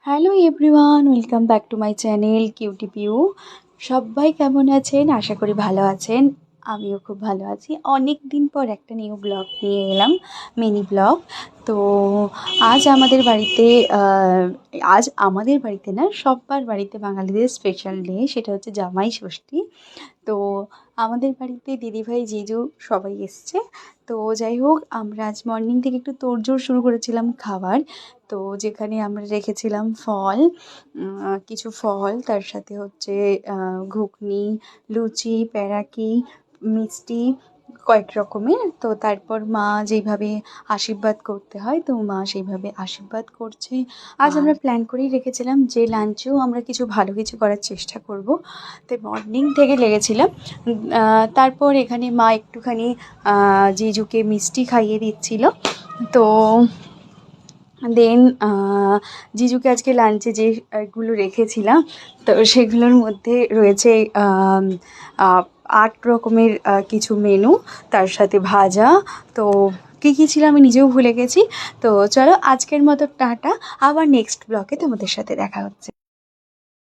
Hello everyone, welcome back to my channel cutie Piu. সবাই কেমন আছেন? আশা করি ভালো আছেন। আমিও খুব ভালো আছি। অনেক দিন পর একটা নিউ ব্লগ নিয়ে এলাম, মিনি ব্লগ। তো আজ আমাদের বাড়িতে না, সব্বার বাড়িতে বাঙালিদের স্পেশাল ডে, সেটা হচ্ছে জামাই ষষ্ঠী। তো আমাদের বাড়িতে দিদিভাই জিজু সবাই এসছে। তো যাই হোক, আমরা আজ মর্নিং থেকে একটু তোড়জোড় শুরু করেছিলাম খাবার। তো যেখানে আমরা রেখেছিলাম ফল, কিছু ফল, তার সাথে হচ্ছে ঘুগনি, লুচি, প্যারাকি, মিষ্টি, কয়েক রকমের। তো তারপর মা যেইভাবে আশীর্বাদ করতে হয়, তো মা সেইভাবে আশীর্বাদ করছে। আজ আমরা প্ল্যান করেই রেখেছিলাম যে লাঞ্চেও আমরা কিছু ভালো কিছু করার চেষ্টা করব। তো মর্নিং থেকে লেগেছিলাম। তারপর এখানে মা একটুখানি জিজুকে মিষ্টি খাইয়ে দিচ্ছিল। তো দেন জিজুকে আজকে লাঞ্চে যেগুলো রেখেছিলাম, তো সেগুলোর মধ্যে রয়েছে 8 রকমের কিছু মেনু, তার সাথে ভাজা। তো কী কী ছিল আমি নিজেও ভুলে গেছি। তো চলো, আজকের মতো টাটা, আবার নেক্সট ব্লগে তোমাদের সাথে দেখা হচ্ছে।